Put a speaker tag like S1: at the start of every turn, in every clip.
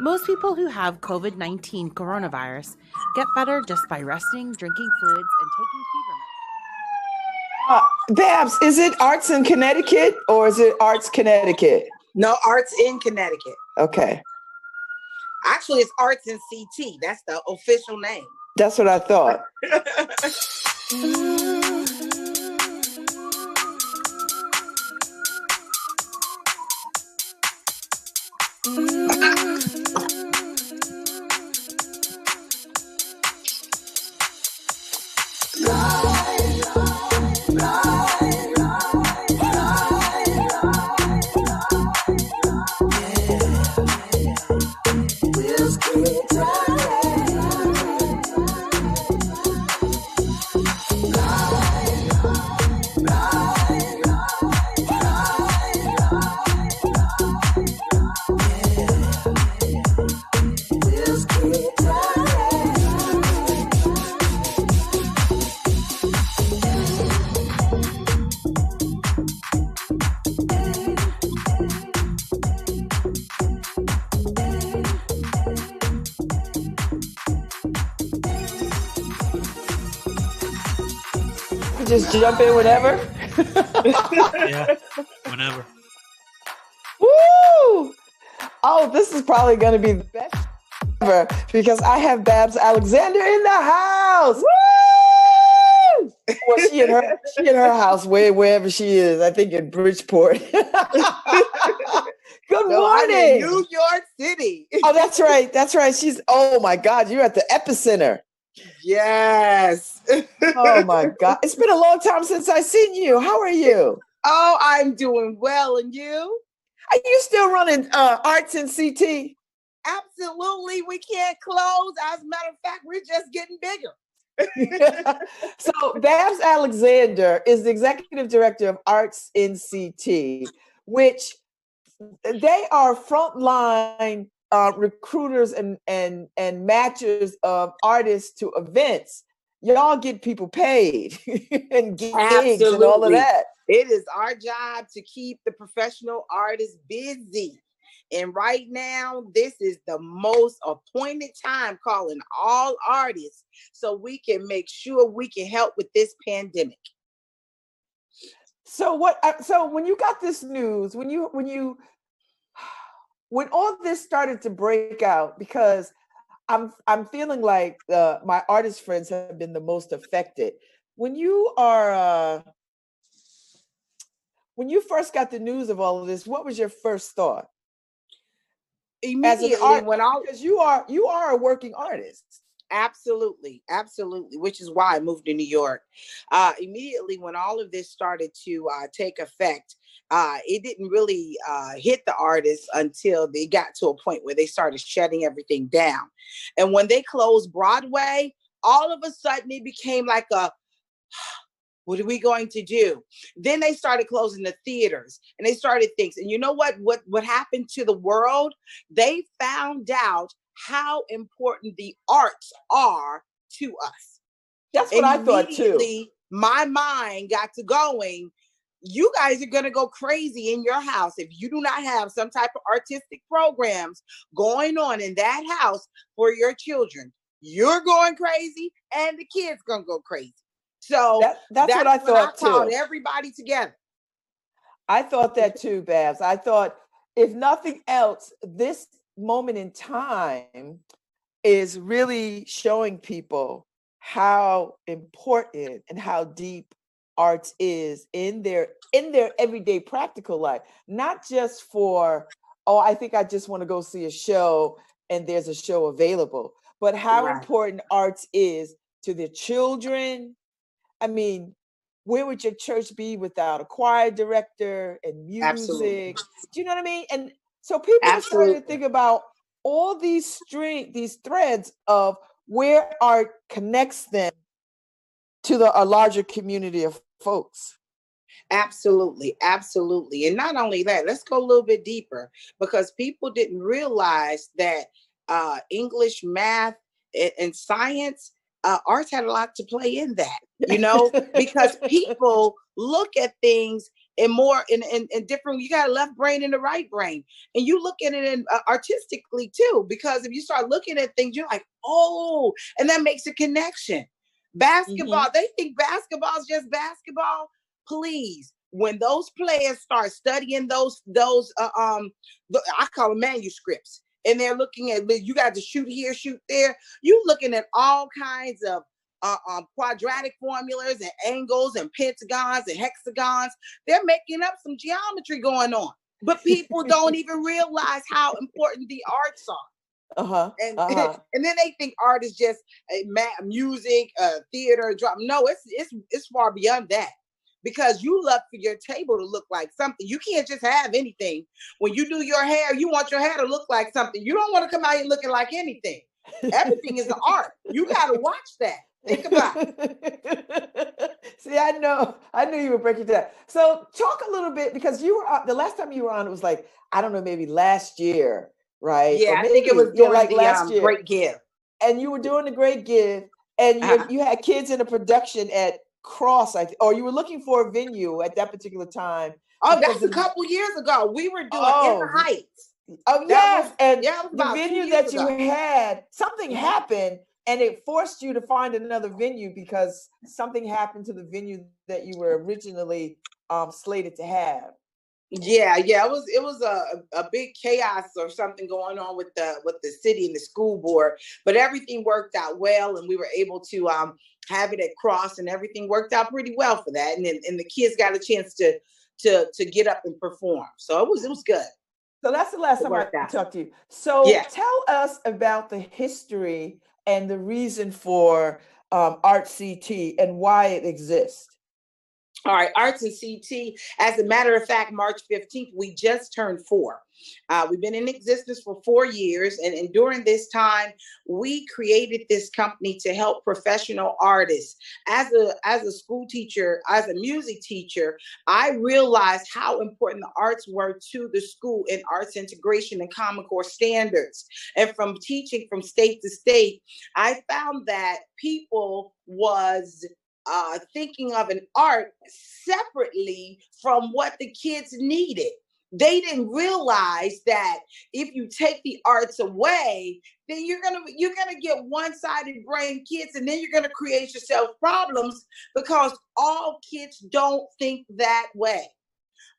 S1: Most people who have COVID-19 coronavirus get better just by resting, drinking fluids, and taking fever medicine.
S2: Babz, is it Arts in Connecticut or is it Arts Connecticut?
S3: No, Arts in Connecticut.
S2: Okay.
S3: Actually, it's Arts in CT. That's the official name.
S2: That's what I thought. Just jump in whenever.
S4: Yeah, whenever.
S2: Woo! Oh, this is probably going to be the best ever because I have Babz Alexander in the house. Woo! Well, she in her house, wherever she is. I think in Bridgeport. Good morning.
S3: I'm in New York City.
S2: Oh, that's right. That's right. Oh my God, you're at the epicenter.
S3: Yes.
S2: Oh my God. It's been a long time since I've seen you. How are you?
S3: Oh, I'm doing well. And you?
S2: Are you still running Arts in CT?
S3: Absolutely. We can't close. As a matter of fact, we're just getting bigger.
S2: So Babz Alexander is the executive director of Arts in CT, which they are frontline recruiters and matchers of artists to events. Y'all get people paid and gigs and all of that.
S3: It is our job to keep the professional artists busy. And right now, this is the most appointed time calling all artists so we can make sure we can help with this pandemic.
S2: So when you got this news, when all this started to break out, because I'm feeling like my artist friends have been the most affected. When you first got the news of all of this, what was your first thought?
S3: Immediately,
S2: because you are a working artist.
S3: Absolutely. Which is why I moved to New York. Immediately when all of this started to take effect, it didn't really hit the artists until they got to a point where they started shutting everything down. And when they closed Broadway, all of a sudden it became like what are we going to do? Then they started closing the theaters and they started things. And you know what happened to the world? They found out how important the arts are to us.
S2: That's what I thought too.
S3: My mind got to going. You guys are going to go crazy in your house if you do not have some type of artistic programs going on in that house for your children. You're going crazy and the kids going to go crazy. So
S2: that's what I thought too.
S3: Called everybody together.
S2: I thought that too, Babz. I thought, if nothing else, this moment in time is really showing people how important and how deep arts is in their everyday practical life. Not just for, I think I just want to go see a show and there's a show available, but how important arts is to their children. I mean, where would your church be without a choir director and music?
S3: Absolutely.
S2: Do you know what I mean? And so people are starting to think about all these threads of where art connects them to a larger community of folks.
S3: Absolutely. And not only that, let's go a little bit deeper, because people didn't realize that English, math, and science, arts had a lot to play in that, because people look at things and more in different. You got a left brain and a right brain, and you look at it in, artistically too. Because if you start looking at things, you're like, oh, and that makes a connection. Basketball, they think basketball is just basketball. Please, when those players start studying those I call them manuscripts, and they're looking at, you got to shoot here, shoot there. You looking at all kinds of quadratic formulas and angles and pentagons and hexagons. They're making up some geometry going on, but people don't even realize how important the arts are. And then they think art is just music, theater, drama. No, it's far beyond that. Because you love for your table to look like something. You can't just have anything. When you do your hair, you want your hair to look like something. You don't want to come out here looking like anything. Everything is an art. You got to watch that. Think about it.
S2: See, I knew you would break it down. So talk a little bit, because you were the last time you were on, it was like, I don't know, maybe last year, right?
S3: Yeah, I think it was during
S2: like
S3: the
S2: last year.
S3: Great Give.
S2: And you were doing the Great Give, and you had kids in a production at Cross, or you were looking for a venue at that particular time.
S3: Oh, that's a couple years ago. We were doing In the Heights.
S2: Oh, yes. And
S3: the
S2: venue that you had, something happened, and it forced you to find another venue because something happened to the venue that you were originally slated to have.
S3: Yeah. It was a big chaos or something going on with the city and the school board, but everything worked out well, and we were able to have it at Cross, and everything worked out pretty well for that. And the kids got a chance to get up and perform. So it was good.
S2: So that's the last time I talked to you. So tell us about the history and the reason for Art CT and why it exists.
S3: All right, Arts and CT. As a matter of fact, March 15th, we just turned 4. We've been in existence for 4 years. And during this time, we created this company to help professional artists. As a school teacher, as a music teacher, I realized how important the arts were to the school in arts integration and Common Core standards. And from teaching from state to state, I found that people was thinking of an art separately from what the kids needed. They didn't realize that if you take the arts away, then you're gonna get one-sided brain kids, and then you're gonna create yourself problems, because all kids don't think that way.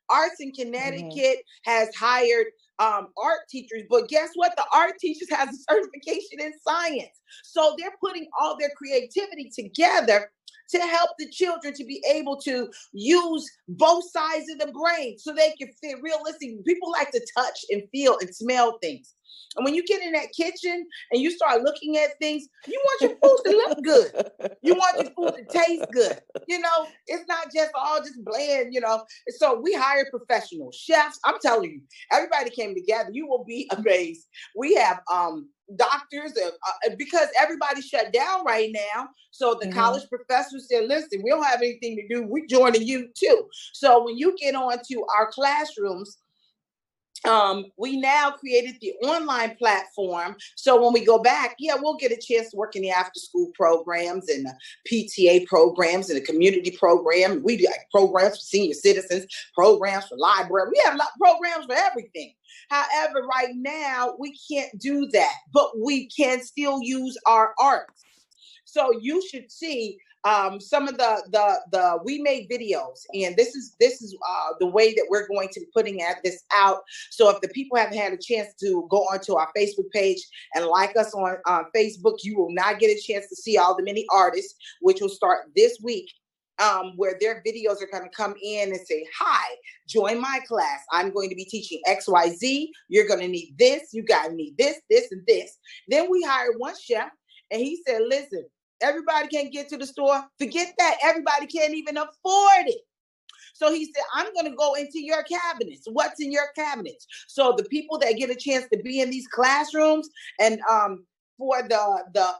S3: Arts in Connecticut has hired art teachers, but guess what? The art teachers have a certification in science. So they're putting all their creativity together to help the children to be able to use both sides of the brain so they can fit realistic. People like to touch and feel and smell things. And when you get in that kitchen and you start looking at things, you want your food to look good. You want your food to taste good. You know, it's not just all just bland, you know. So we hired professional chefs. I'm telling you, everybody came together. You will be amazed. We have doctors, because everybody shut down right now. So the college professors said, listen, we don't have anything to do. We're joining you too. So when you get onto our classrooms, we now created the online platform. So when we go back, we'll get a chance to work in the after school programs and the PTA programs and the community program. We do programs for senior citizens, programs for library. We have a lot of programs for everything. However, right now we can't do that, but we can still use our arts. So you should see some of the we made videos, and this is the way that we're going to be putting this out. So if the people haven't had a chance to go onto our Facebook page and like us on Facebook, you will not get a chance to see all the many artists, which will start this week. Where their videos are going to come in and say, hi, join my class. I'm going to be teaching XYZ. You're going to need this. You got to need this, this, and this. Then we hired one chef, and he said, listen, everybody can't get to the store. Forget that. Everybody can't even afford it. So he said, I'm going to go into your cabinets. What's in your cabinets? So the people that get a chance to be in these classrooms and for the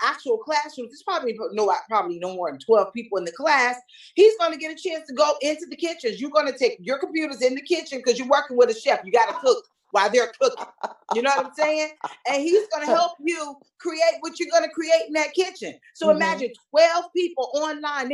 S3: actual classrooms, it's probably no more than 12 people in the class. He's going to get a chance to go into the kitchens. You're going to take your computers in the kitchen because you're working with a chef. You got to cook while they're cooking. You know what I'm saying? And he's going to help you create what you're going to create in that kitchen. So imagine 12 people online.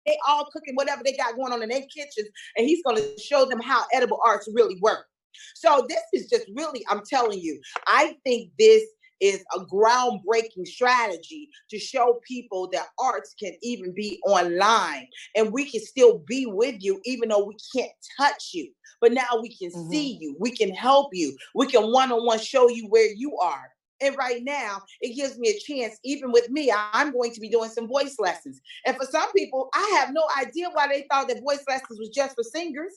S3: they all cooking whatever they got going on in their kitchens, and he's going to show them how edible arts really work. So this is just really, I'm telling you, I think this is a groundbreaking strategy to show people that arts can even be online, and we can still be with you even though we can't touch you. But now we can see you, we can help you, we can one-on-one show you where you are. And right now, it gives me a chance, even with me, I'm going to be doing some voice lessons. And for some people, I have no idea why they thought that voice lessons was just for singers.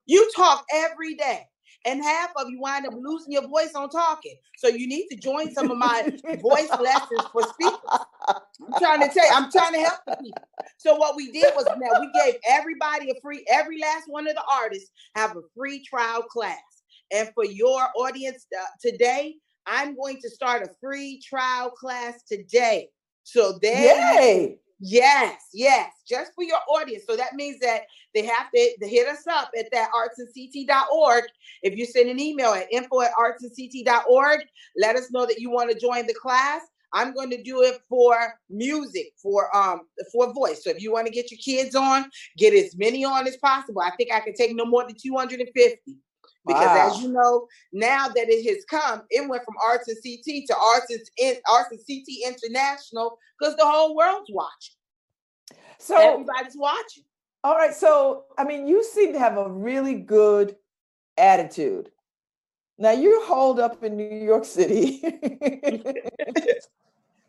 S3: You talk every day, and half of you wind up losing your voice on talking. So you need to join some of my voice lessons for speakers. I'm trying to tell you, I'm trying to help the people. So what we did was now we gave everybody a free, every last one of the artists have a free trial class. And for your audience today, I'm going to start a free trial class today. So
S2: Yay!
S3: Yes, just for your audience. So that means that they have to hit us up at that artsandct.org. If you send an email at info@artsandct.org, let us know that you want to join the class. I'm going to do it for music, for voice. So if you want to get your kids on, get as many on as possible. I think I can take no more than 250. Because as you know, now that it has come, it went from Arts and CT to Arts and CT International, because the whole world's watching. So everybody's watching.
S2: All right. So, I mean, you seem to have a really good attitude. Now you're holed up in New York City,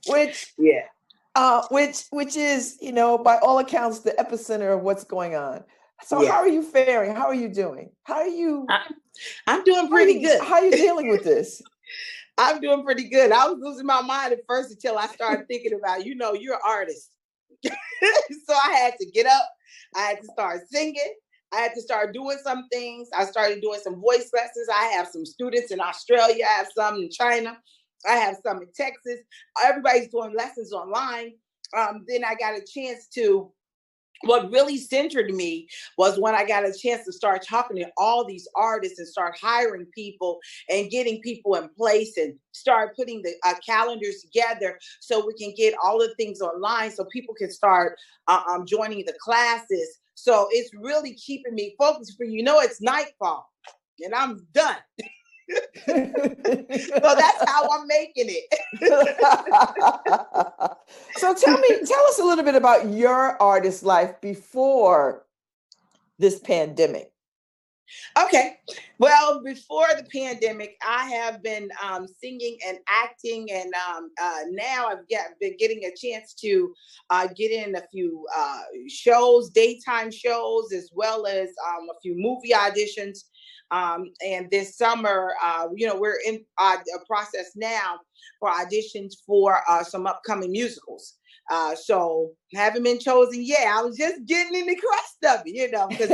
S2: which is, you know, by all accounts, the epicenter of what's going on. So how are you faring? How are you doing? How are you?
S3: I'm doing pretty good.
S2: How are you dealing with this?
S3: I'm doing pretty good. I was losing my mind at first until I started thinking about, you know, you're an artist. So I had to get up. I had to start singing. I had to start doing some things. I started doing some voice lessons. I have some students in Australia. I have some in China. I have some in Texas. Everybody's doing lessons online. Then I got a chance to, what really centered me was when I got a chance to start talking to all these artists and start hiring people and getting people in place and start putting the calendars together so we can get all the things online so people can start joining the classes. So it's really keeping me focused. For you know, it's nightfall and I'm done. So that's how I'm making it.
S2: So tell us a little bit about your artist life before this pandemic.
S3: Okay. Well, before the pandemic, I have been singing and acting, and now I've been getting a chance to get in a few shows, daytime shows, as well as a few movie auditions. And this summer, you know, we're in a process now for auditions for some upcoming musicals. So haven't been chosen yet. I was just getting in the crust of it, you know, because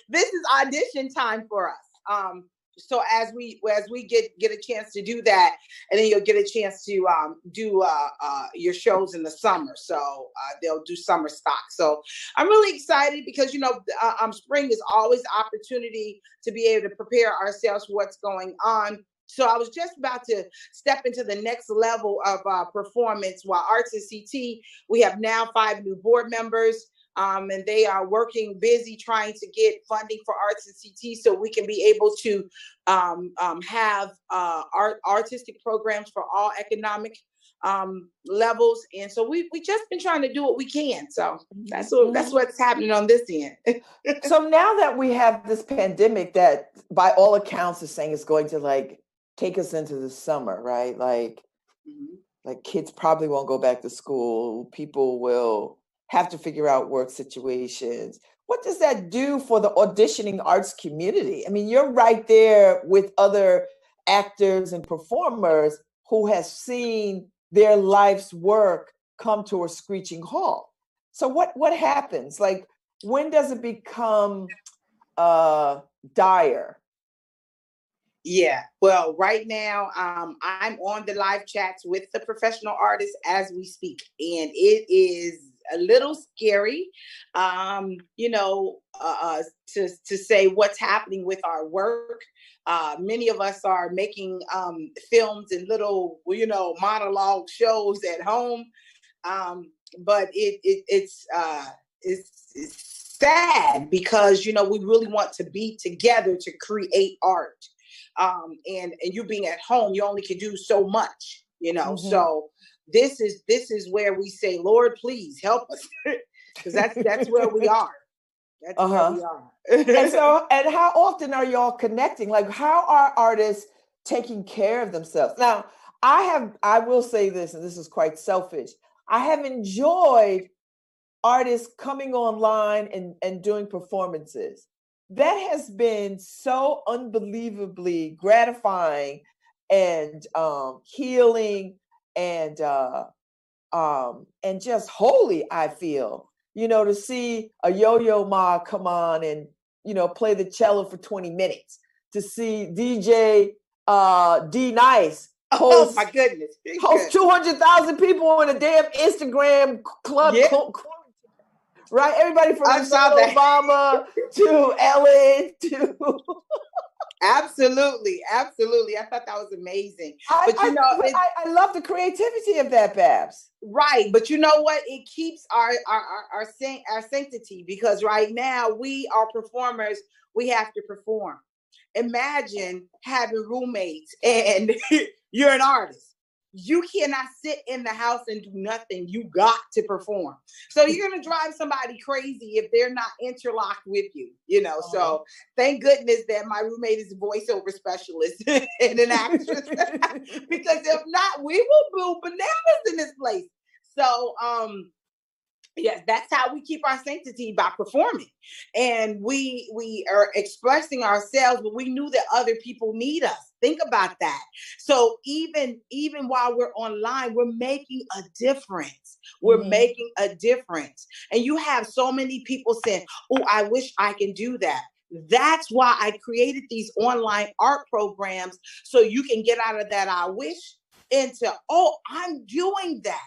S3: this is audition time for us. So as we get a chance to do that, and then you'll get a chance to do your shows in the summer. So they'll do summer stock. So I'm really excited because, you know, spring is always opportunity to be able to prepare ourselves for what's going on. So I was just about to step into the next level of performance. While Arts and CT, we have now 5 new board members. And they are working busy trying to get funding for Arts and CT so we can be able to have artistic programs for all economic levels. And so we just been trying to do what we can. So that's what's happening on this end.
S2: So now that we have this pandemic that by all accounts is saying it's going to like take us into the summer, right? Like kids probably won't go back to school. People will have to figure out work situations. What does that do for the auditioning arts community? I mean, you're right there with other actors and performers who have seen their life's work come to a screeching halt. So what happens? Like, when does it become dire?
S3: Yeah, well, right now, I'm on the live chats with the professional artists as we speak, and it is a little scary, you know, to say what's happening with our work. Many of us are making films and little, you know, monologue shows at home, but is sad because, you know, we really want to be together to create art. And you being at home, you only can do so much, you know.
S2: Mm-hmm.
S3: So this is where we say, Lord, please help us, because that's where we are. That's where we are.
S2: and how often are y'all connecting? Like, how are artists taking care of themselves? Now, I will say this, and this is quite selfish. I have enjoyed artists coming online and doing performances. That has been so unbelievably gratifying and healing and just holy, I feel. You know, to see a Yo-Yo Ma come on and, you know, play the cello for 20 minutes, to see DJ D Nice
S3: oh my goodness,
S2: host 200,000 people in a damn Instagram club.
S3: Yeah.
S2: Right? Everybody from Michelle Obama to Ellen to
S3: Absolutely. I thought that was amazing. But
S2: I love the creativity of that, Babz.
S3: Right, but you know what? It keeps our sanctity, because right now we are performers. We have to perform. Imagine having roommates and you're an artist. You cannot sit in the house and do nothing. You got to perform. So you're going to drive somebody crazy if they're not interlocked with you, you know. So thank goodness that my roommate is a voiceover specialist and an actress, because if not, we will blue bananas in this place. So, yes, that's how we keep our sanctity, by performing. And we are expressing ourselves, but we knew that other people need us. Think about that. So even while we're online, we're making a difference. We're making a difference. And you have so many people saying, oh, I wish I can do that. That's why I created these online art programs, so you can get out of that I wish into, oh, I'm doing that.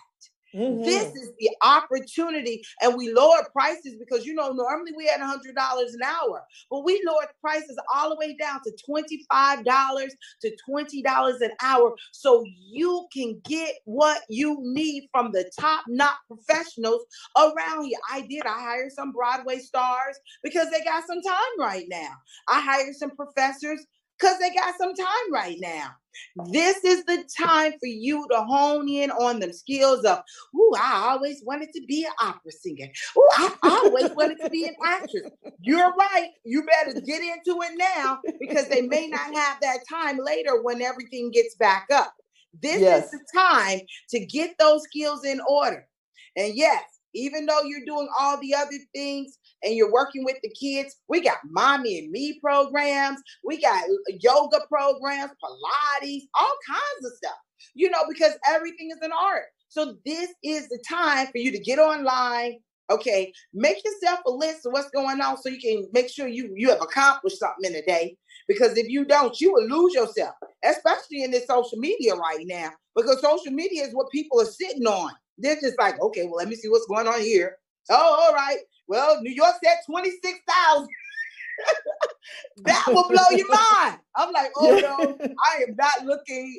S3: This is the opportunity. And we lowered prices because, you know, normally we had $100 an hour, but we lowered prices all the way down to $25 to $20 an hour, so you can get what you need from the top-notch professionals around here. I hired some Broadway stars because they got some time right now. I hired some professors because they got some time right now. This is the time for you to hone in on them skills of, ooh, I always wanted to be an opera singer. Ooh, I always wanted to be an actress. You're right. You better get into it now, because they may not have that time later when everything gets back up. This is the time to get those skills in order. And yes, even though you're doing all the other things and you're working with the kids, we got Mommy and Me programs. We got yoga programs, Pilates, all kinds of stuff, you know, because everything is an art. So this is the time for you to get online. Okay, make yourself a list of what's going on so you can make sure you have accomplished something in a day. Because if you don't, you will lose yourself, especially in this social media right now, because social media is what people are sitting on. They're just like, okay, well, let me see what's going on here. Oh, all right. Well, New York said 26,000. That will blow your mind. I'm like, oh no, I am not looking.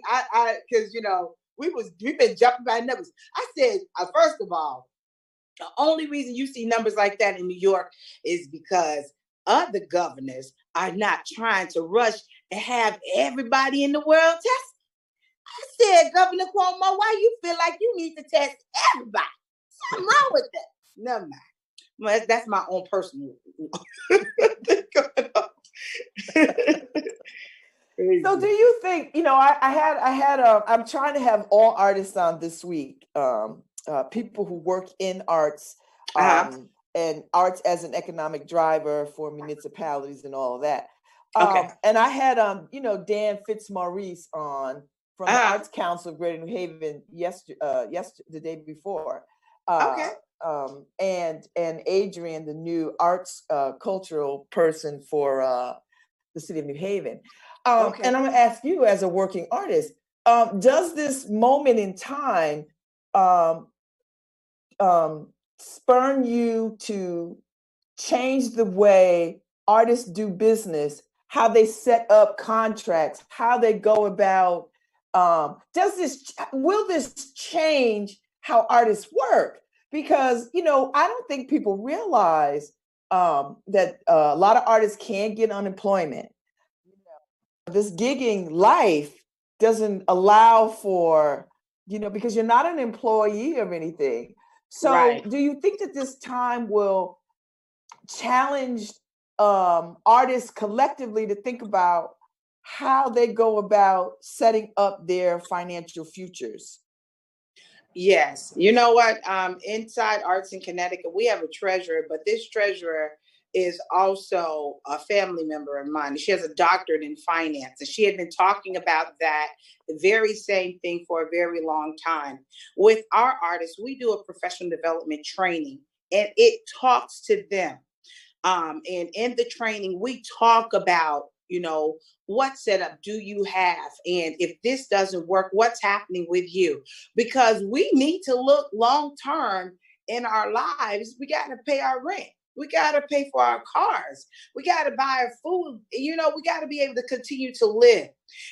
S3: Because you know, we've been jumping by numbers. I said, first of all, the only reason you see numbers like that in New York is because other governors are not trying to rush and have everybody in the world tested. I said, Governor Cuomo, why you feel like you need to test everybody? Something wrong with that. Never mind. Well, that's my own personal.
S2: So do you think, you know, I'm trying to have all artists on this week, people who work in arts, and arts as an economic driver for municipalities and all of that. And I had, you know, Dan Fitzmaurice on from the Arts Council of Greater New Haven the day before. And Adrian, the new arts cultural person for the city of New Haven. And I'm going to ask you, as a working artist, does this moment in time spurn you to change the way artists do business, how they set up contracts, how they go about? Will this change how artists work? because, you know, I don't think people realize that a lot of artists can't get unemployment. This gigging life doesn't allow for, you know, because you're not an employee of anything. So
S3: Right.
S2: do you think that this time will challenge artists collectively to think about how they go about setting up their financial futures?
S3: Yes. You know what? Inside Arts in Connecticut, we have a treasurer, but this treasurer is also a family member of mine. She has a doctorate in finance, and she had been talking about that the very same thing for a very long time. With our artists, we do a professional development training, and it talks to them. And in the training, we talk about, you know, what setup do you have? And if this doesn't work, what's happening with you? Because we need to look long term in our lives. We got to pay our rent. We got to pay for our cars. We got to buy our food. You know, we got to be able to continue to live.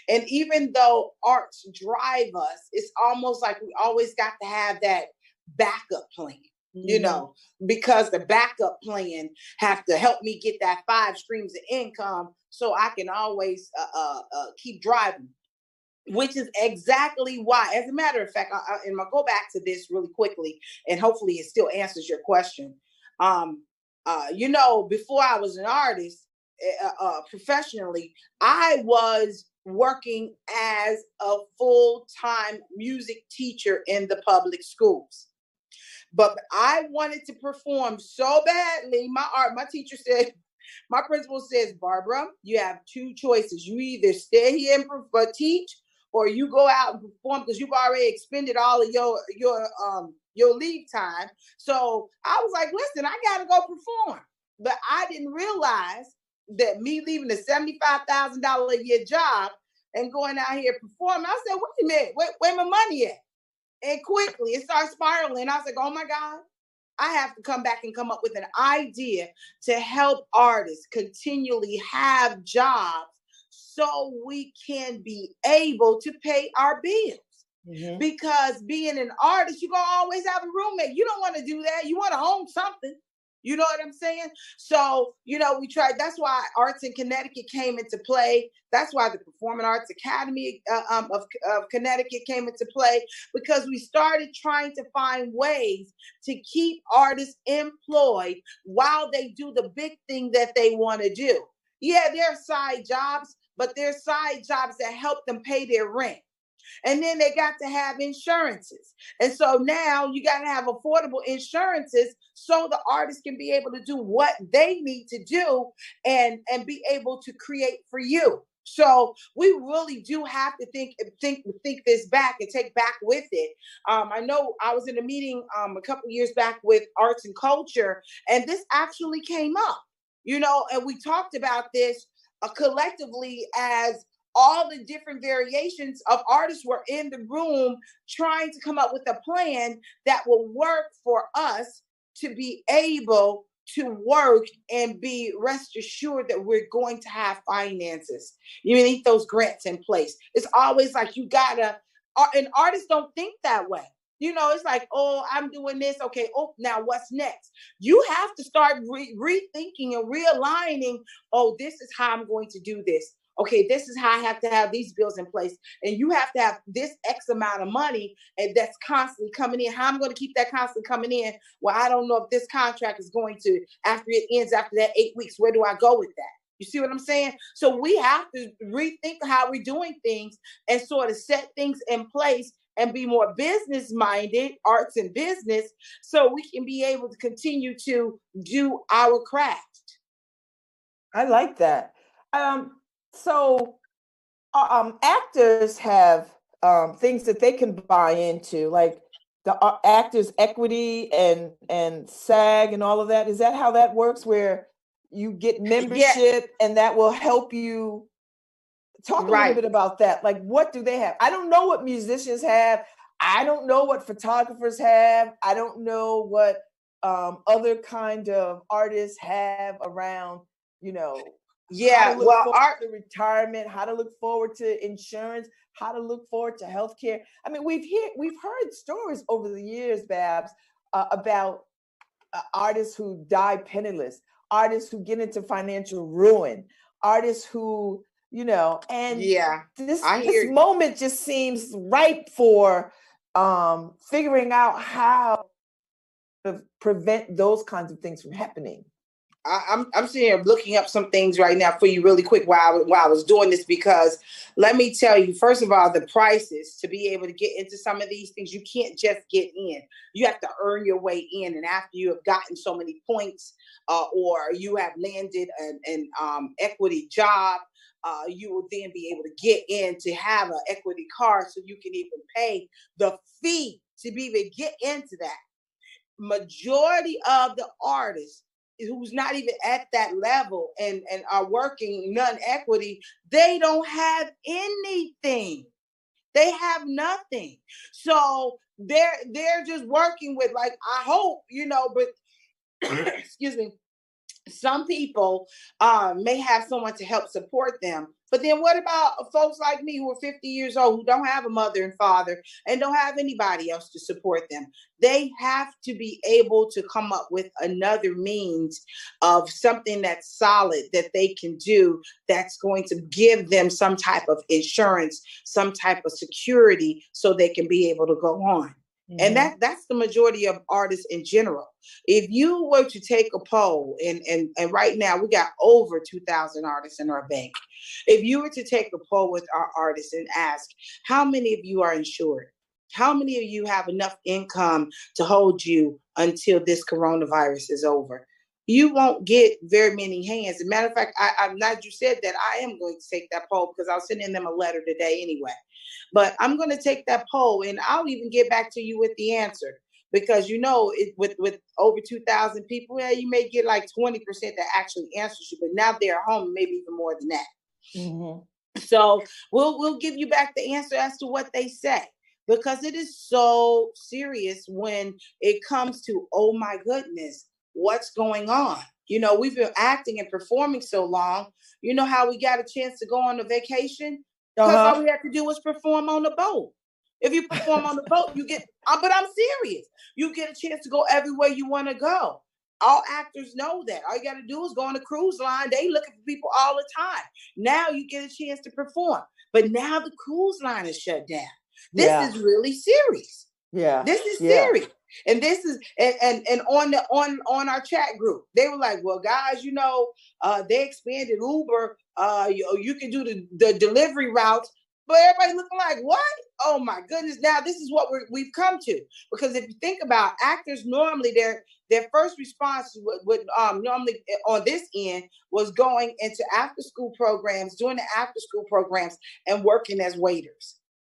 S3: And even though arts drive us, it's almost like we always got to have that backup plan. You know, because the backup plan have to help me get that 5 streams of income so I can always keep driving, which is exactly why, as a matter of fact, and I'll go back to this really quickly, and hopefully it still answers your question. You know, before I was an artist professionally, I was working as a full-time music teacher in the public schools. But I wanted to perform so badly. My teacher said, my principal says, Barbara, you have 2 choices. You either stay here and teach, or you go out and perform, because you've already expended all of your leave time. So I was like, listen, I got to go perform. But I didn't realize that me leaving a $75,000 a year job and going out here performing, I said, wait a minute, where my money at? And quickly it started spiraling. I was like, oh my God, I have to come back and come up with an idea to help artists continually have jobs so we can be able to pay our bills. Mm-hmm. Because being an artist, you're going to always have a roommate. You don't want to do that. You want to own something. You know what I'm saying? So, you know, we tried. That's why Arts in Connecticut came into play. That's why the Performing Arts Academy of Connecticut came into play, because we started trying to find ways to keep artists employed while they do the big thing that they want to do. Yeah, they're side jobs, but they're side jobs that help them pay their rent. And then they got to have insurances. And so now you got to have affordable insurances so the artists can be able to do what they need to do and be able to create for you. So we really do have to think this back and take back with it. I know I was in a meeting a couple years back with Arts and Culture, and this actually came up, you know, and we talked about this collectively as all the different variations of artists were in the room trying to come up with a plan that will work for us to be able to work and be rest assured that we're going to have finances. You need those grants in place. It's always like you gotta, and artists don't think that way. You know, it's like, oh, I'm doing this. Okay, oh, now what's next? You have to start rethinking and realigning, oh, this is how I'm going to do this. Okay, this is how I have to have these bills in place. And you have to have this X amount of money, and that's constantly coming in. How I'm going to keep that constantly coming in? Well, I don't know if this contract is going to, after it ends, after that 8 weeks, where do I go with that? You see what I'm saying? So we have to rethink how we're doing things and sort of set things in place and be more business-minded, arts and business, so we can be able to continue to do our craft.
S2: I like that. So actors have things that they can buy into, like the Actors Equity and SAG and all of that. Is that how that works, where you get membership and that will help you? Talk a little bit about that. Like, what do they have? I don't know what musicians have. I don't know what photographers have. I don't know what other kind of artists have around, you know.
S3: Yeah, well,
S2: art to retirement, how to look forward to insurance, how to look forward to healthcare. I mean, we've heard stories over the years, Babz, about artists who die penniless, artists who get into financial ruin, artists who, and this moment just seems ripe for figuring out how to prevent those kinds of things from happening.
S3: I'm sitting here looking up some things right now for you really quick while I was doing this, because let me tell you, first of all, the prices to be able to get into some of these things, you can't just get in. You have to earn your way in. And after you have gotten so many points or you have landed an equity job, you will then be able to get in to have an equity card so you can even pay the fee to be able to get into that. Majority of the artists who's not even at that level and are working non-equity, they don't have anything. They have nothing. So they're just working with, like, I hope, but excuse me, some people may have someone to help support them. But then what about folks like me who are 50 years old, who don't have a mother and father and don't have anybody else to support them? They have to be able to come up with another means of something that's solid that they can do, that's going to give them some type of insurance, some type of security, so they can be able to go on. Mm-hmm. And that's the majority of artists in general. If you were to take a poll, and right now we got over 2,000 artists in our bank. If you were to take a poll with our artists and ask, how many of you are insured? How many of you have enough income to hold you until this coronavirus is over? You won't get very many hands. As a matter of fact, I'm glad you said that. I am going to take that poll because I'll send them a letter today anyway. But I'm going to take that poll and I'll even get back to you with the answer. Because, with over 2,000 people, you may get like 20% that actually answers you. But now they're home, maybe even more than that. Mm-hmm. So we'll give you back the answer as to what they say. Because it is so serious when it comes to, oh my goodness, what's going on? We've been acting and performing so long. You know how we got a chance to go on a vacation? Because all we have to do was perform on the boat. If you perform on the boat, you get, but I'm serious. You get a chance to go everywhere you want to go. All actors know that. All you got to do is go on a cruise line. They looking for people all the time. Now you get a chance to perform. But now the cruise line is shut down. This is really serious. Yeah. This is serious. And this is and on our chat group, they were like, well, guys, they expanded Uber. You can do the delivery routes. But everybody looking like, what? Oh my goodness. Now this is what we've come to. Because if you think about actors, normally their first response would normally on this end was going into after school programs, doing the after school programs and working as waiters.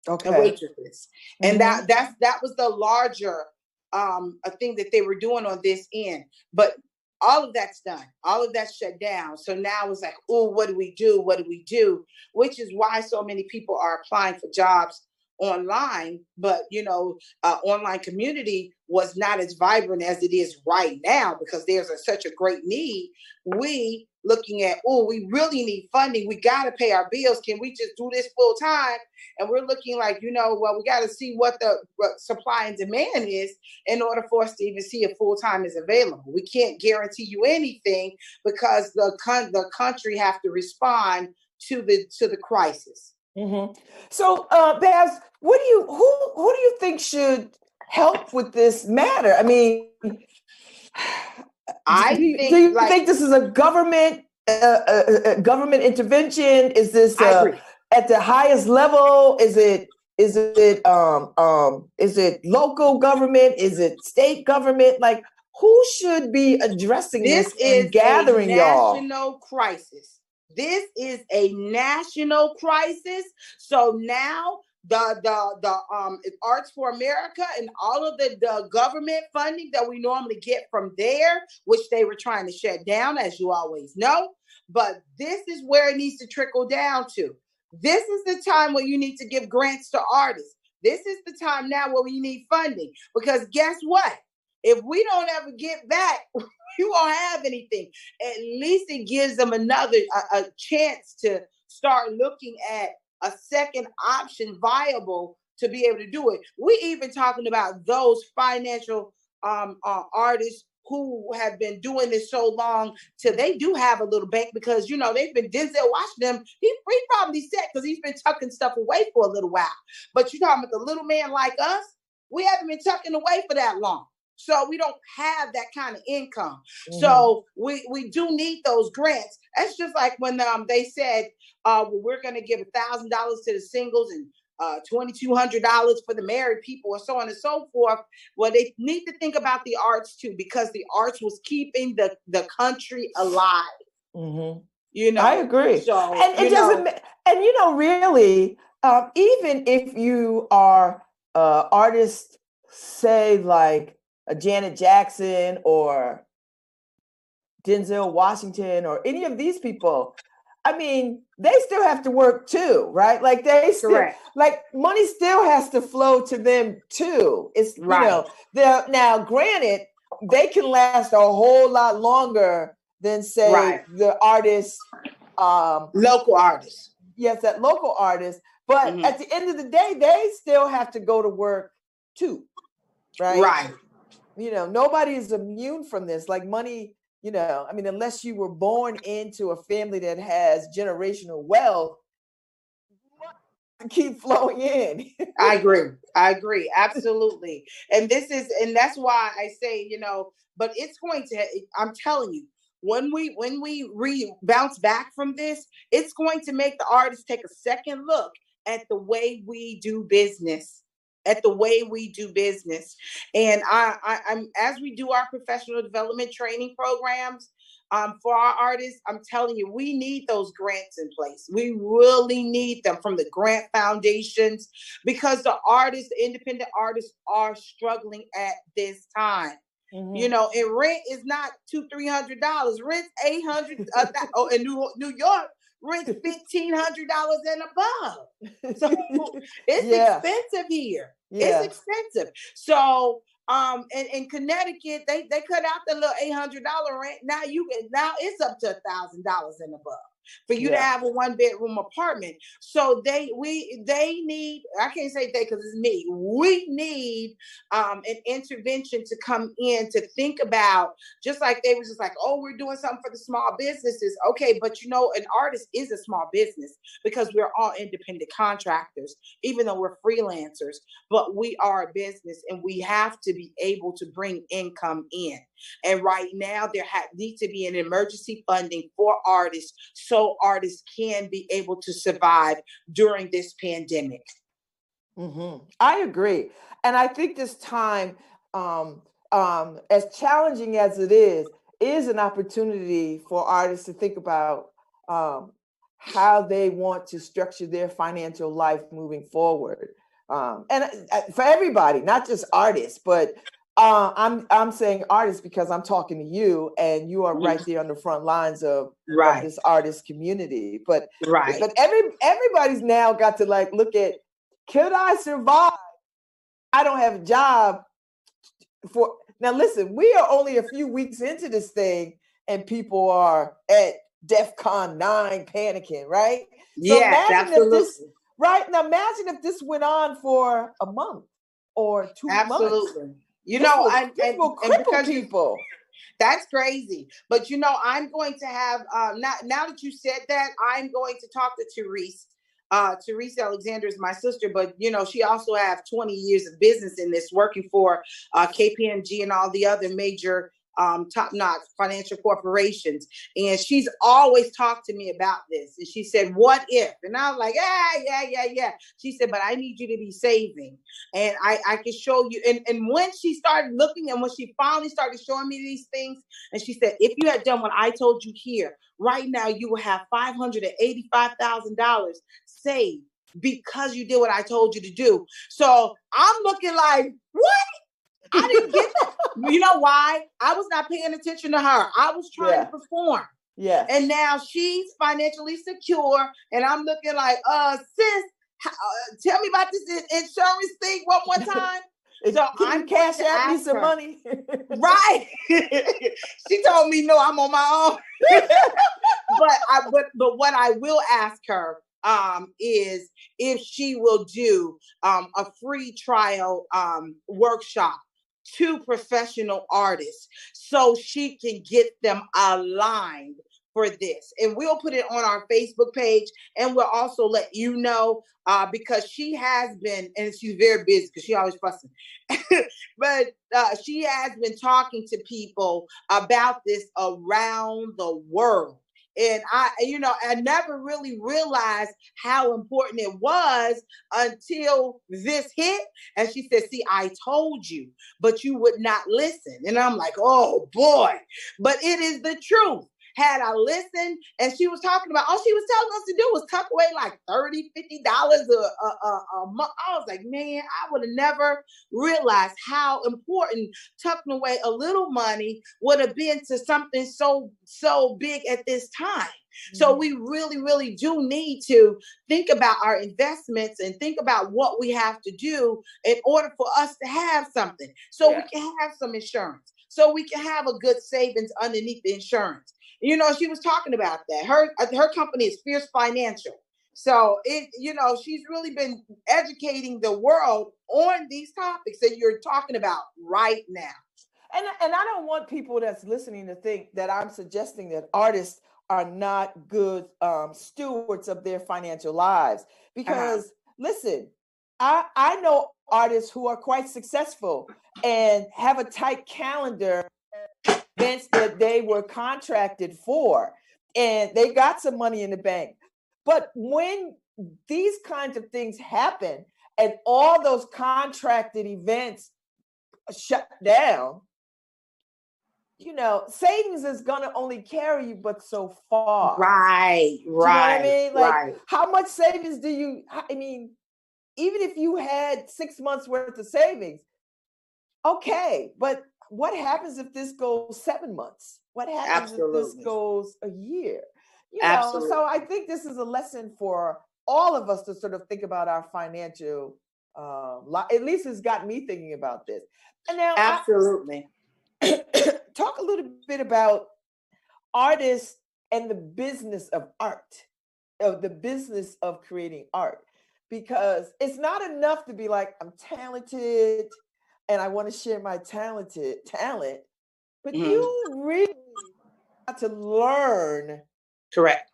S3: Okay. And waitresses. Mm-hmm. And that was the larger a thing that they were doing on this end. But all of that's done. All of that's shut down. So now it's like, oh, what do we do? What do we do? Which is why so many people are applying for jobs online. But, online community was not as vibrant as it is right now because there's such a great need. We looking at, oh, we really need funding. We got to pay our bills. Can we just do this full time? And we're looking like, well, we got to see what the supply and demand is in order for us to even see if full time is available. We can't guarantee you anything because the country have to respond to the crisis. Mm-hmm.
S2: So, Babz, who do you think should help with this matter? I mean, do you think this is a government intervention? Is this at the highest level? Is it local government? Is it state government? Like, who should be addressing this and gathering y'all?
S3: This is a national crisis. This is a national crisis. So now the Arts for America and all of the government funding that we normally get from there, which they were trying to shut down, as you always know. But this is where it needs to trickle down to. This is the time where you need to give grants to artists. This is the time now where we need funding. Because guess what? If we don't ever get back, you won't have anything. At least it gives them a chance to start looking at a second option viable to be able to do it. We even talking about those financial artists who have been doing this so long till they do have a little bank, because they've been Denzel Washington. He probably set because he's been tucking stuff away for a little while. But you're talking about the little man like us, we haven't been tucking away for that long. So we don't have that kind of income. Mm-hmm. So we do need those grants. That's just like when they said, we're going to give $1,000 to the singles and $2,200 for the married people, and so on and so forth. Well, they need to think about the arts too, because the arts was keeping the country alive. Mm-hmm.
S2: I agree. So, and it doesn't, and really, even if you are artists, say like a Janet Jackson or Denzel Washington or any of these people, I mean, they still have to work too, right? Like like money still has to flow to them too. It's right. Now granted, they can last a whole lot longer than say the artists,
S3: local artists.
S2: Yes, that local artists. But at the end of the day, they still have to go to work too, right?
S3: Right.
S2: Nobody is immune from this. Like money. I mean, unless you were born into a family that has generational wealth, keep flowing in.
S3: I agree. Absolutely. And that's why I say, but it's going to, I'm telling you, when we bounce back from this, it's going to make the artists take a second look at the way we do business. And I'm as we do our professional development training programs for our artists, I'm telling you, we need those grants in place. We really need them from the grant foundations, because the independent artists are struggling at this time. Mm-hmm. And rent is not $200-$300. Rent's $800. In New York, rent's $1,500 and above. So it's expensive here. Yeah. It's expensive. So in Connecticut, they cut out the little $800 rent. Now it's up to $1,000 and above for you to have a 1-bedroom apartment. So they need, I can't say they because it's me, we need an intervention to come in to think about, just like they was just like, oh, we're doing something for the small businesses. Okay, but an artist is a small business because we're all independent contractors, even though we're freelancers, but we are a business and we have to be able to bring income in. And right now there needs to be an emergency funding for artists so artists can be able to survive during this pandemic.
S2: Mm-hmm. I agree. And I think this time, as challenging as it is an opportunity for artists to think about how they want to structure their financial life moving forward. And for everybody, not just artists, but I'm saying artists because I'm talking to you and you are right there on the front lines of this artist community. But everybody's now got to look at, could I survive? I don't have a job now listen, we are only a few weeks into this thing and people are at DEFCON 9 panicking, right?
S3: Yes, absolutely.
S2: Now imagine if this went on for a month or 2 months.
S3: Absolutely.
S2: This will cripple people.
S3: That's crazy. But I'm going to have now that you said that, I'm going to talk to Therese. Therese Alexander is my sister, but she also has 20 years of business in this, working for KPMG and all the other major top-notch financial corporations. And she's always talked to me about this. And she said, what if? And I was like, yeah. She said, but I need you to be saving. And I can show you. And when she started looking and when she finally started showing me these things, and she said, if you had done what I told you here, right now you will have $585,000 saved because you did what I told you to do. So I'm looking like, what? I didn't get that. You know why? I was not paying attention to her. I was trying to perform.
S2: Yeah.
S3: And now she's financially secure. And I'm looking like, sis, tell me about this insurance thing one more time.
S2: So I'm cash out me some money.
S3: Right. She told me, no, I'm on my own. But what I will ask her is if she will do a free trial workshop to professional artists so she can get them aligned for this. And we'll put it on our Facebook page, and we'll also let you know because she has been, and she's very busy because she always fussing, but she has been talking to people about this around the world. And I never really realized how important it was until this hit. And she said, see, I told you, but you would not listen. And I'm like, oh boy, but it is the truth. Had I listened, and she was talking about, all she was telling us to do was tuck away like $30, $50 a month. I was like, man, I would have never realized how important tucking away a little money would have been to something so big at this time. Mm-hmm. So we really, really do need to think about our investments and think about what we have to do in order for us to have something. So we can have some insurance. So we can have a good savings underneath the insurance. She was talking about that. Her company is Fierce Financial. So she's really been educating the world on these topics that you're talking about right now.
S2: And I don't want people that's listening to think that I'm suggesting that artists are not good stewards of their financial lives. Because listen, I know artists who are quite successful and have a tight calendar events that they were contracted for, and they got some money in the bank. But when these kinds of things happen and all those contracted events shut down, savings is going to only carry you but so far.
S3: Right.
S2: Do you know what I mean? Like,
S3: right.
S2: How much savings do you, even if you had 6 months worth of savings, okay, but what happens if this goes 7 months? What happens if this goes a year? So I think this is a lesson for all of us to sort of think about our financial life. At least it's got me thinking about this. And now,
S3: absolutely.
S2: Talk a little bit about artists and the business of art, of the business of creating art, because it's not enough to be like, I'm talented and I want to share my talent, but you really have to learn.
S3: Correct.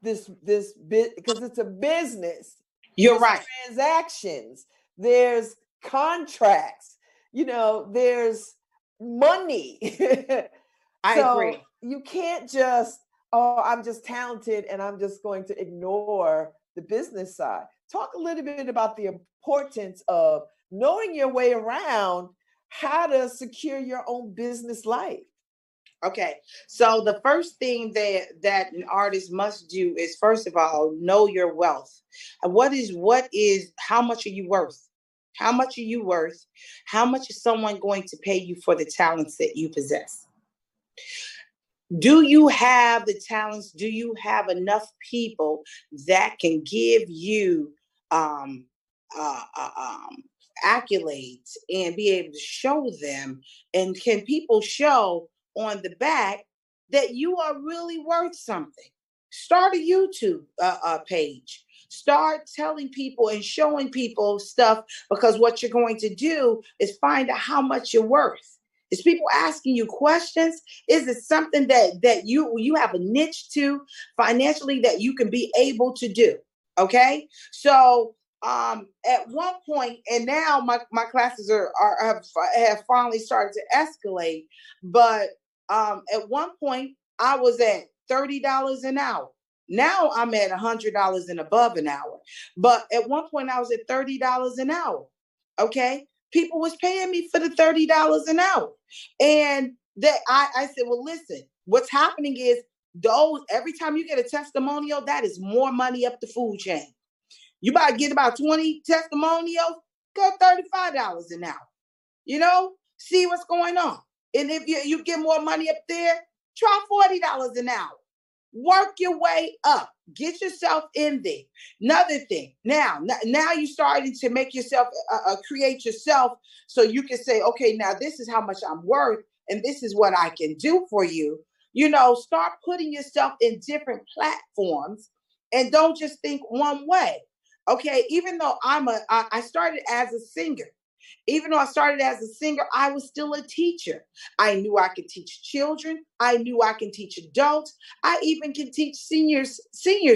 S2: This bit, because it's a business.
S3: You're right.
S2: Transactions, there's contracts, there's money.
S3: I agree.
S2: You can't just, I'm just talented and I'm just going to ignore the business side. Talk a little bit about the importance of knowing your way around how to secure your own business life.
S3: Okay, so the first thing that an artist must do is, first of all, know your wealth. What is how much are you worth? How much are you worth? How much is someone going to pay you for the talents that you possess? Do you have the talents? Do you have enough people that can give you accolades and be able to show them? And can people show on the back that you are really worth something? Start a YouTube page. Start telling people and showing people stuff, because what you're going to do is find out how much you're worth. Is people asking you questions? Is it something that you have a niche to financially that you can be able to do? Okay, so at one point, and now my classes have finally started to escalate, but at one point I was at $30 an hour. Now I'm at $100 and above an hour. But at one point I was at $30 an hour. Okay, people was paying me for the $30 an hour, and that I said, well, listen, what's happening is every time you get a testimonial, that is more money up the food chain. You might get about 20 testimonials, go $35 an hour. See what's going on. And if you get more money up there, try $40 an hour. Work your way up. Get yourself in there. Another thing, now you're starting to make yourself, create yourself, so you can say, okay, now this is how much I'm worth, and this is what I can do for you. Start putting yourself in different platforms, and don't just think one way. Okay, even though I started as a singer, Even though I started as a singer, I was still a teacher. I knew I could teach children. I knew I can teach adults. I even can teach seniors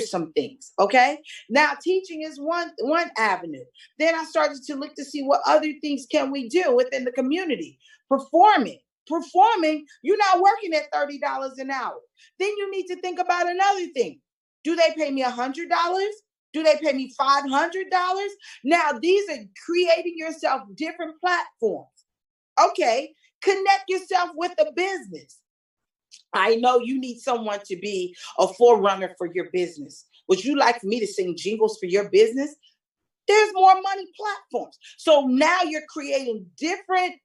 S3: some things. Okay. Now teaching is one avenue. Then I started to look to see what other things can we do within the community. Performing, you're not working at $30 an hour. Then you need to think about another thing. Do they pay me $100? Do they pay me $500? Now, these are creating yourself different platforms. Okay, connect yourself with a business. I know you need someone to be a forerunner for your business. Would you like for me to sing jingles for your business? There's more money platforms. So now you're creating different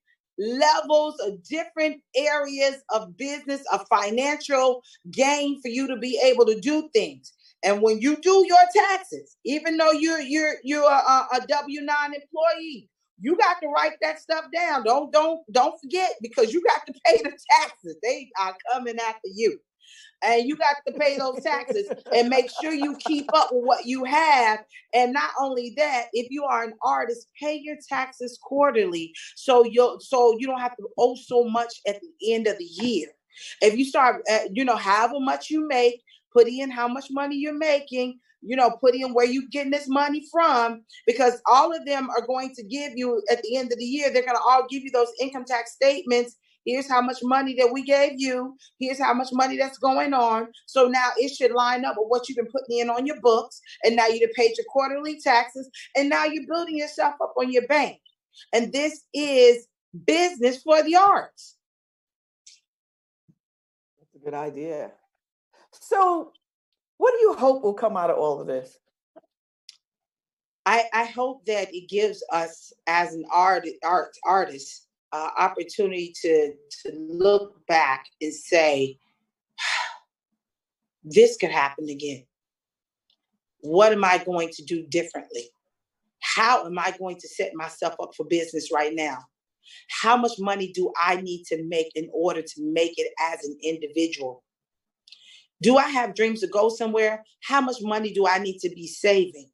S3: levels of different areas of business, of financial gain for you to be able to do things. And when you do your taxes, even though you're a W-9 employee, you got to write that stuff down. Don't forget, because you got to pay the taxes. They are coming after you. And you got to pay those taxes and make sure you keep up with what you have. And not only that, if you are an artist, pay your taxes quarterly so you don't have to owe so much at the end of the year. If you start, however much you make, put in how much money you're making, put in where you're getting this money from, because all of them are going to give you at the end of the year, they're going to all give you those income tax statements. Here's how much money that we gave you. Here's how much money that's going on. So now it should line up with what you've been putting in on your books. And now you've paid your quarterly taxes. And now you're building yourself up on your bank. And this is business for the arts.
S2: That's a good idea. So what do you hope will come out of all of this?
S3: I hope that it gives us as an artist opportunity to look back and say, this could happen again. What am I going to do differently? How am I going to set myself up for business right now? How much money do I need to make in order to make it as an individual? Do I have dreams to go somewhere? How much money do I need to be saving?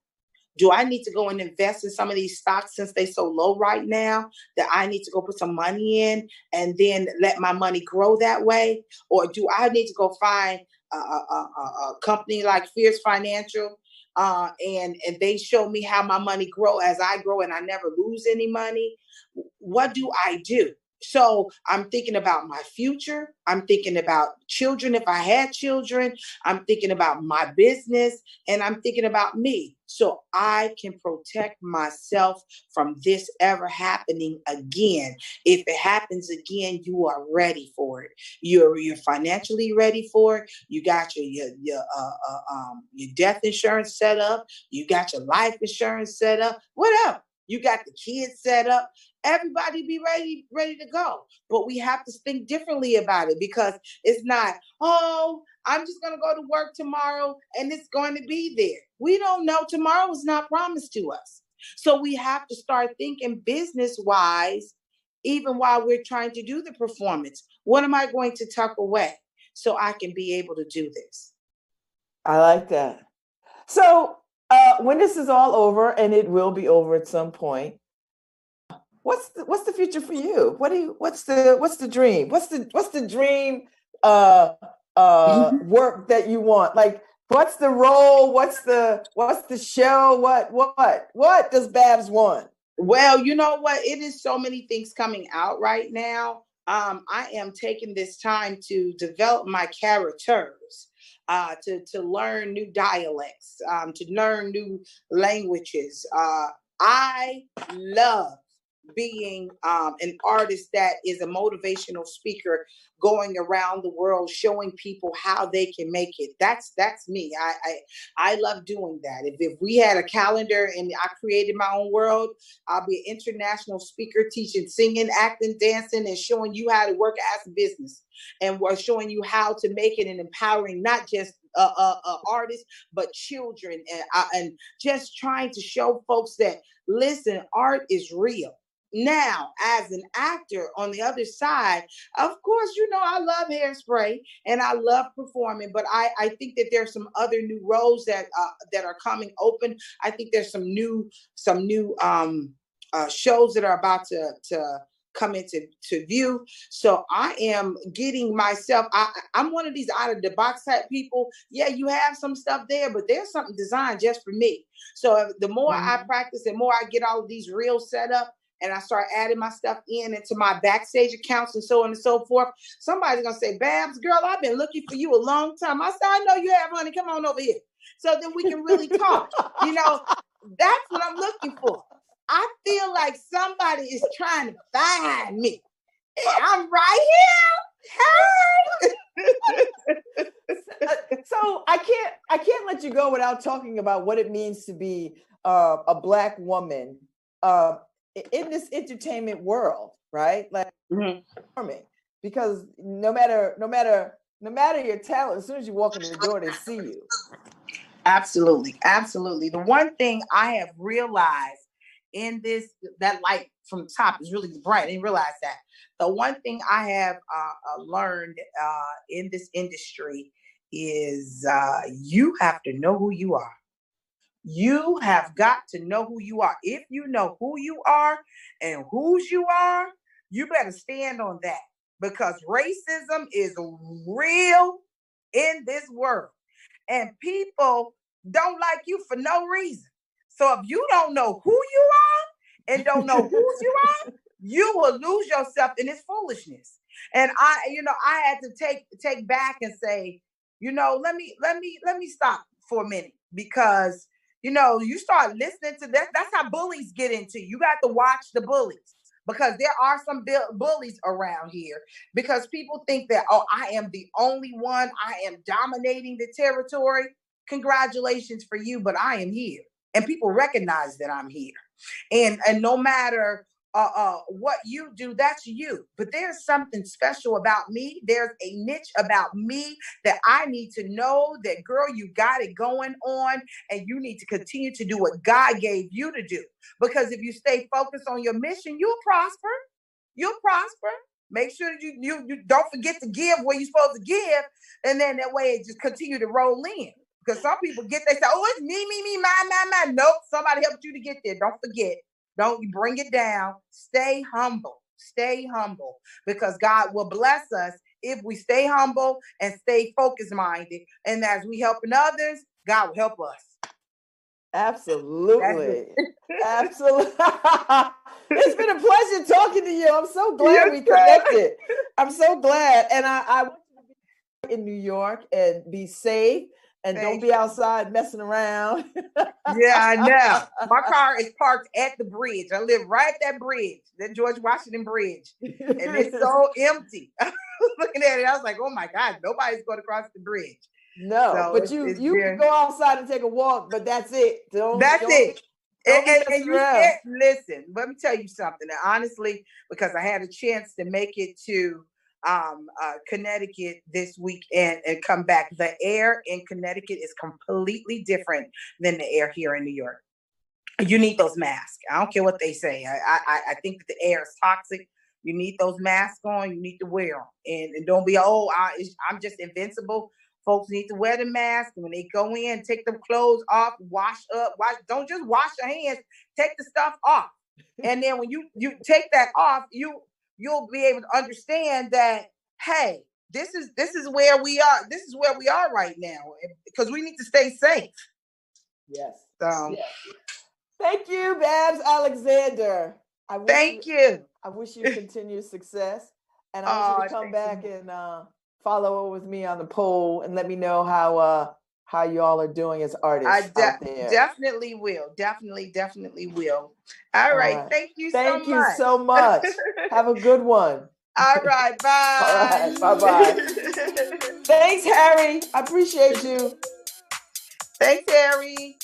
S3: Do I need to go and invest in some of these stocks since they're so low right now that I need to go put some money in and then let my money grow that way? Or do I need to go find a company like Fierce Financial and they show me how my money grow as I grow and I never lose any money? What do I do? So I'm thinking about my future. I'm thinking about children if I had children. I'm thinking about my business, and I'm thinking about me so I can protect myself from this ever happening again. If it happens again, you are ready for it. You're financially ready for it. You got your death insurance set up. You got your life insurance set up. Whatever. You got the kids set up. Everybody be ready to go. But we have to think differently about it, because it's not, oh, I'm just going to go to work tomorrow and it's going to be there. We don't know. Tomorrow is not promised to us. So we have to start thinking business-wise, even while we're trying to do the performance. What am I going to tuck away so I can be able to do this?
S2: I like that. So when this is all over, and it will be over at some point, what's the future for you? What's the dream? What's the dream work that you want? Like, what's the role? What's the show? What does Babz want?
S3: Well, you know what? It is so many things coming out right now. I am taking this time to develop my characters, to learn new dialects, to learn new languages. I love being an artist that is a motivational speaker, going around the world showing people how they can make it. That's me. I love doing that. If we had a calendar and I created my own world, I'll be an international speaker teaching singing, acting, dancing, and showing you how to work as a business, and we're showing you how to make it and empowering not just artists but children, and just trying to show folks that, listen, art is real. Now, as an actor on the other side, of course, I love Hairspray and I love performing, but I think that there's some other new roles that are coming open. I think there's some new shows that are about to come into view. So I am getting myself, I'm one of these out of the box type people. Yeah, you have some stuff there, but there's something designed just for me. So the more I practice and more I get all of these reels set up, and I start adding my stuff into my backstage accounts and so on and so forth, somebody's going to say, Babz, girl, I've been looking for you a long time. I said, I know you have, honey. Come on over here. So then we can really talk. You know, that's what I'm looking for. I feel like somebody is trying to find me. I'm right here. Hey.
S2: So I can't let you go without talking about what it means to be a Black woman in this entertainment world, right? Like, because no matter your talent, as soon as you walk in the door, they see you.
S3: Absolutely, absolutely. The one thing I have realized in this, that light from the top is really bright. I didn't realize that. The one thing I have learned in this industry is you have to know who you are. You have got to know who you are. If you know who you are and whose you are, you better stand on that, because racism is real in this world. And people don't like you for no reason. So if you don't know who you are and don't know whose you are, you will lose yourself in this foolishness. And I had to take back and say, let me stop for a minute, because you start listening to that. That's how bullies get into you. You got to watch the bullies, because there are some bullies around here, because people think that, oh, I am the only one. I am dominating the territory. Congratulations for you, but I am here. And people recognize that I'm here. And no matter what you do, that's you. But there's something special about me. There's a niche about me that I need to know that, girl, you got it going on, and you need to continue to do what God gave you to do. Because if you stay focused on your mission, you'll prosper. You'll prosper. Make sure that you don't forget to give where you're supposed to give, and then that way it just continue to roll in. Because some people they say, oh, it's me, mine. Nope, somebody helped you to get there. Don't forget. Don't bring it down. Stay humble. Stay humble, because God will bless us if we stay humble and stay focus-minded. And as we helping others, God will help us.
S2: Absolutely. Absolutely. It's been a pleasure talking to you. I'm so glad we connected. I'm so glad. And I want you to be in New York and be safe. And don't be outside messing around.
S3: Yeah, I know. My car is parked at the bridge. I live right at that bridge, that George Washington Bridge. And it's so empty. I was looking at it. I was like, oh my God, nobody's going to cross the bridge.
S2: No, so but you can go outside and take a walk, but that's it.
S3: That's it. And you can't listen. Let me tell you something. Honestly, because I had a chance to make it to Connecticut this weekend and come back. The air in Connecticut is completely different than the air here in New York. You need those masks. I don't care what they say. I think that the air is toxic. You need those masks on. You need to wear them. And don't be, I'm just invincible. Folks need to wear the mask. When they go in, take them clothes off, wash up. Don't just wash your hands. Take the stuff off. And then when you take that off, you'll be able to understand that, hey, this is where we are. This is where we are right now, because we need to stay safe.
S2: Yes.
S3: So,
S2: yes. Thank you, Babz Alexander.
S3: Thank you.
S2: I wish you continued success, and I want you to come back and follow with me on the poll and let me know how you all are doing as artists out there.
S3: Definitely will. Definitely will. All right. Thank you so much.
S2: Thank you so much. Have a good one.
S3: All right. Bye.
S2: All right. Bye-bye. Thanks, Harry. I appreciate you.
S3: Thanks, Harry.